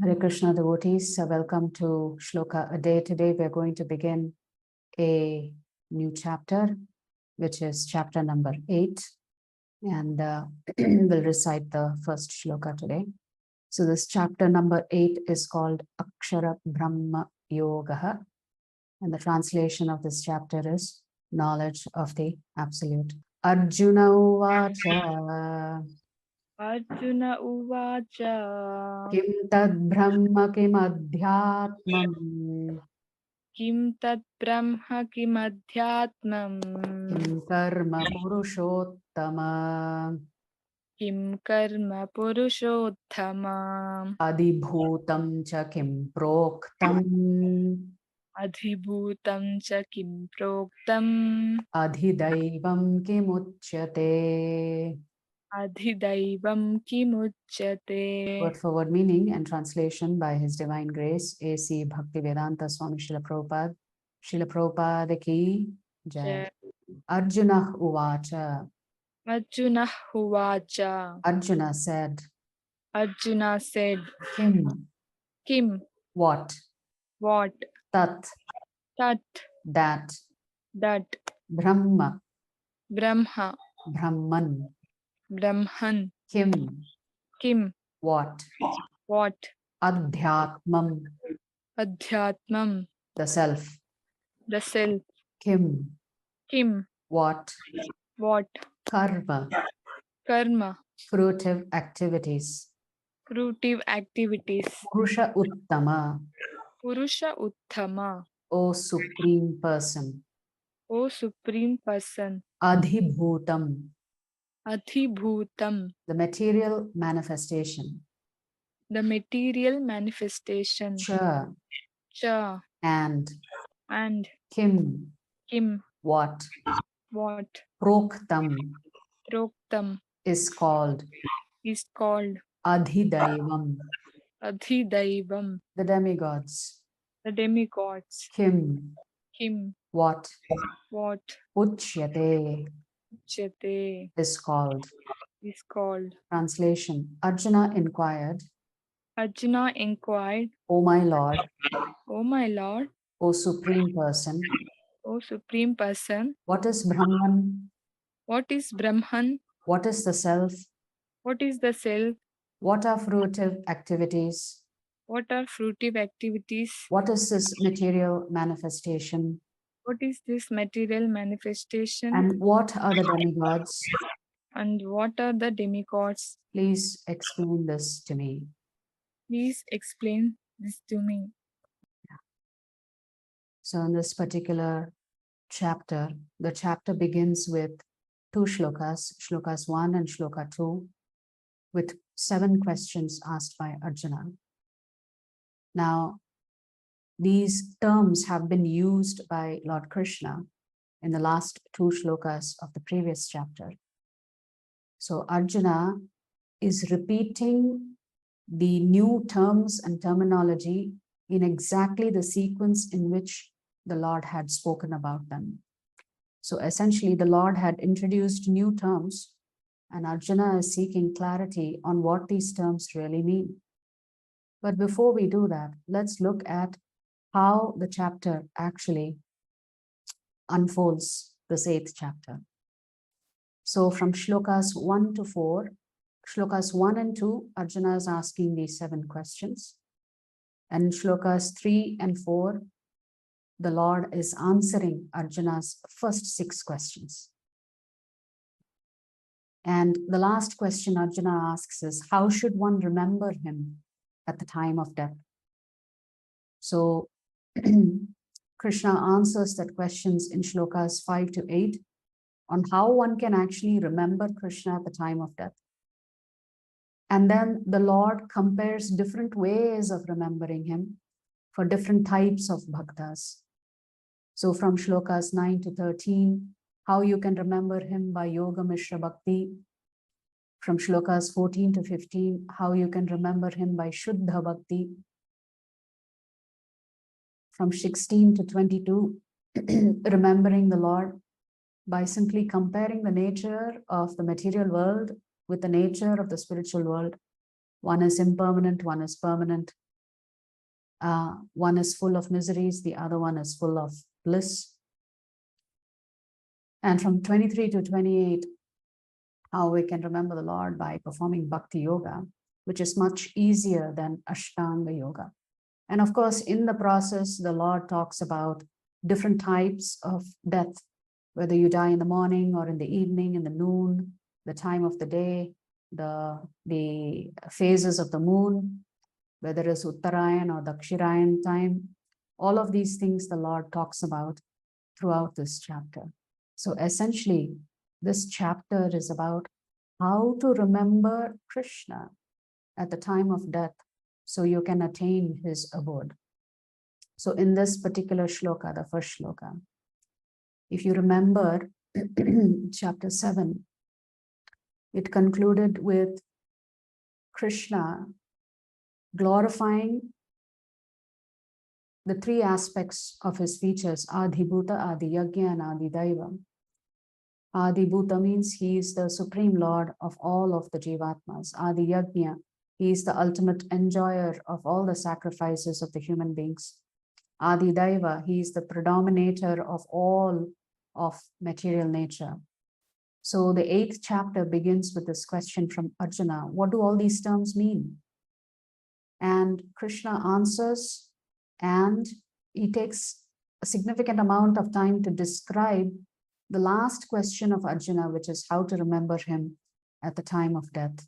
Hare Krishna devotees, welcome to Shloka a Day. Today we are going to begin a new chapter, which is chapter number 8, and we'll recite the first shloka today. So this chapter number 8 is called Akshara Brahma Yogaha, and the translation of this chapter is knowledge of the Absolute. Arjuna Uvacha Arjuna Uvacha Kim Tad Brahma Kim Adhyatmam Kim Tat Brahma Kim Adhyatmam Kim Karma Purushottama Kim Karma Purushottama Adhibhutam Cha Kim Proktam Adhibhutam Cha Kim Proktam Adhidaivam Kimuchyate. Adhidaivam Kimuchyate. Word for word meaning and translation by His Divine Grace A.C. Bhaktivedanta Swami Srila Prabhupada. Srila Prabhupada ki jai. Arjuna Uvacha. Arjuna Uvacha. Arjuna said. Arjuna said, Kim. Kim. What? What? Tat. Tat. That. That. Brahma. Brahma. Brahman. Brahman. Kim. Kim. What? What? Adhyatmam. Adhyatmam. The self. The self. Kim. Kim. What? What? Karma. Karma. Fruitive activities. Fruitive activities. Purusha Uttama. Purusha Uttama. O Supreme Person. O Supreme Person. Adhibhutam. Adhibhutam. The material manifestation. The material manifestation. Cha. Cha. And. Kim. Kim. What? What? Proktam. Proktam. Is called. Adhidaivam. Adhidaivam. The demigods. The demigods. Kim. What? Uchyate. Is called. Translation. Arjuna inquired. O my Lord. O Supreme Person. O Supreme Person. What is Brahman? What is Brahman? What is the self? What is the self? What are fruitive activities? What are fruitive activities? What is this material manifestation? What is this material manifestation? And what are the demigods? And what are the demigods? Please explain this to me. Please explain this to me. So in this particular chapter, the chapter begins with 2 shlokas, shlokas 1 and shloka 2, with 7 questions asked by Arjuna. Now, these terms have been used by Lord Krishna in the last 2 shlokas of the previous chapter. So Arjuna is repeating the new terms and terminology in exactly the sequence in which the Lord had spoken about them. So essentially, the Lord had introduced new terms, and Arjuna is seeking clarity on what these terms really mean. But before we do that, let's look at how the chapter actually unfolds, this 8th chapter. So from shlokas 1 to 4, shlokas 1 and 2, Arjuna is asking these 7 questions. And shlokas 3 and 4, the Lord is answering Arjuna's first 6 questions. And the last question Arjuna asks is, how should one remember him at the time of death? So Krishna answers that questions in shlokas 5 to 8 on how one can actually remember Krishna at the time of death. And then the Lord compares different ways of remembering him for different types of bhaktas. So from shlokas 9 to 13, how you can remember him by Yoga Mishra Bhakti. From shlokas 14 to 15, how you can remember him by Shuddha Bhakti. From 16 to 22, remembering the Lord by simply comparing the nature of the material world with the nature of the spiritual world. One is impermanent, one is permanent. One is full of miseries, the other one is full of bliss. And from 23 to 28, how we can remember the Lord by performing Bhakti Yoga, which is much easier than Ashtanga Yoga. And of course, in the process, the Lord talks about different types of death, whether you die in the morning or in the evening, in the noon, the time of the day, the phases of the moon, whether it's Uttarayan or Dakshirayan time. All of these things the Lord talks about throughout this chapter. So essentially, this chapter is about how to remember Krishna at the time of death so you can attain his abode. So in this particular shloka, the first shloka, if you remember chapter 7, it concluded with Krishna glorifying the three aspects of his features, Adhibhuta, Adiyagya, and Adidaiva. Adibhuta means he is the supreme lord of all of the Jivatmas. Adiyagya, he is the ultimate enjoyer of all the sacrifices of the human beings. Adidaiva, he is the predominator of all of material nature. So the 8th chapter begins with this question from Arjuna: what do all these terms mean? And Krishna answers, and he takes a significant amount of time to describe the last question of Arjuna, which is how to remember him at the time of death.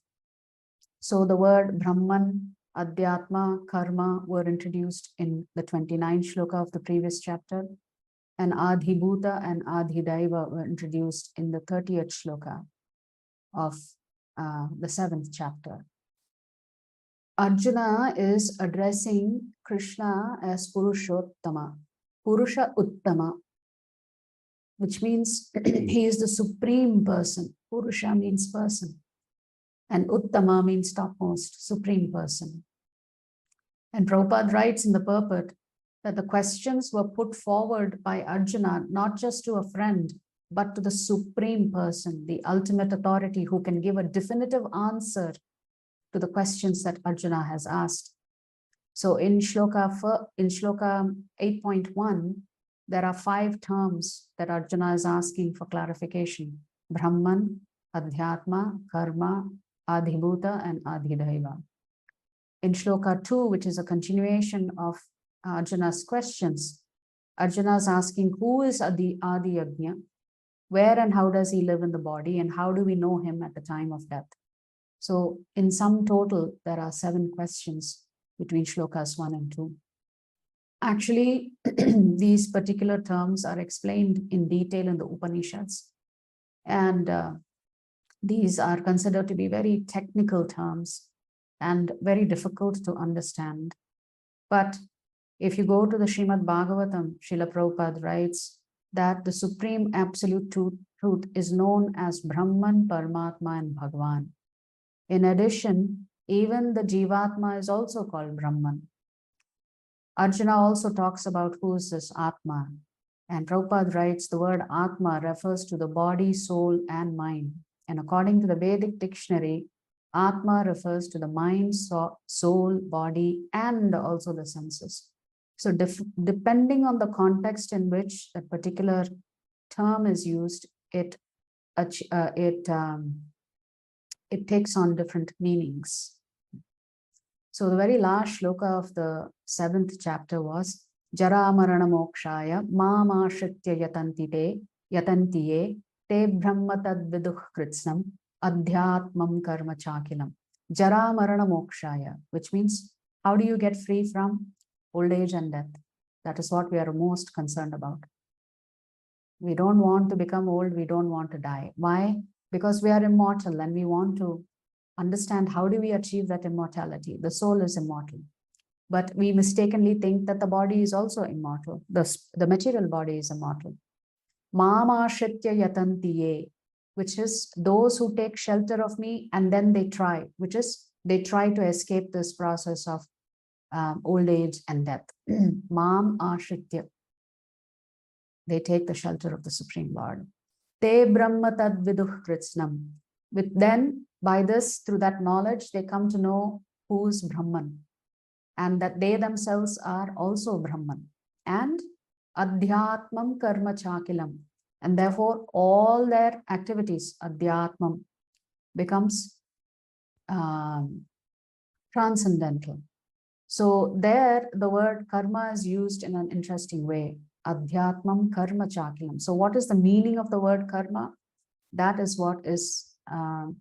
So the word Brahman, Adhyatma, Karma were introduced in the 29th shloka of the previous chapter, and Adhibhuta and Adhidaiva were introduced in the 30th shloka of the 7th chapter. Arjuna is addressing Krishna as Purushottama, Purusha Uttama, which means he is the supreme person. Purusha means person, and Uttama means topmost, supreme person. And Prabhupada writes in the purport that the questions were put forward by Arjuna not just to a friend, but to the supreme person, the ultimate authority who can give a definitive answer to the questions that Arjuna has asked. So in shloka 8.1, there are 5 terms that Arjuna is asking for clarification: Brahman, Adhyatma, Karma, Adhibhuta, and Adhidaiva. In shloka 2, which is a continuation of Arjuna's questions, Arjuna is asking, who is Adi Yajna? Where and how does he live in the body, and how do we know him at the time of death? So in sum total, there are 7 questions between shlokas 1 and 2. Actually, these particular terms are explained in detail in the Upanishads. And these are considered to be very technical terms and very difficult to understand. But if you go to the Srimad Bhagavatam, Srila Prabhupada writes that the supreme absolute truth is known as Brahman, Paramatma, and Bhagavan. In addition, even the Jivatma is also called Brahman. Arjuna also talks about who is this Atma. And Prabhupada writes the word Atma refers to the body, soul, and mind. And according to the Vedic dictionary, Atma refers to the mind, soul, body, and also the senses. So depending on the context in which a particular term is used, it takes on different meanings. So the very last shloka of the 7th chapter was Jara Marana Mokshaya Mamashritya Yatantiye Te Brahma Tad Viduh Kritsnam Adhyatmam Karma Chakilam. Jara Marana Mokshaya, which means how do you get free from old age and death? That is what we are most concerned about. We don't want to become old, we don't want to die. Why? Because we are immortal and we want to understand how do we achieve that immortality. The soul is immortal. But we mistakenly think that the body is also immortal. The material body is immortal. Mamashritya yatantiye, which is those who take shelter of me and then they try, which is they try to escape this process of old age and death. Mam ashritya. They take the shelter of the Supreme Lord. Te Brahma Tad Viduh Kritsnam. With then, by this, through that knowledge, they come to know who is Brahman. and that they themselves are also Brahman. And Adhyatmam Karma Chakilam. And therefore, all their activities, Adhyatmam, becomes transcendental. So there, the word karma is used in an interesting way. Adhyatmam karma chakilam. So what is the meaning of the word karma? That is what is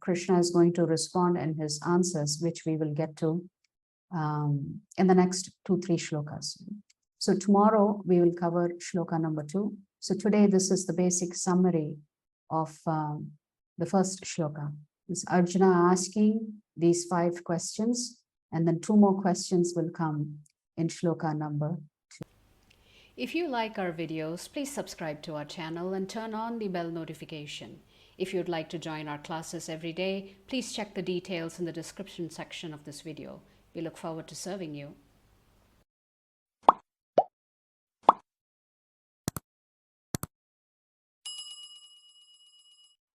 Krishna is going to respond in his answers, which we will get to in the next 2-3 shlokas. So tomorrow we will cover shloka number 2. So today this is the basic summary of the first shloka. It's Arjuna asking these 5 questions, and then 2 more questions will come in shloka number 2. If you like our videos, please subscribe to our channel and turn on the bell notification. If you'd like to join our classes every day, please check the details in the description section of this video. We look forward to serving you.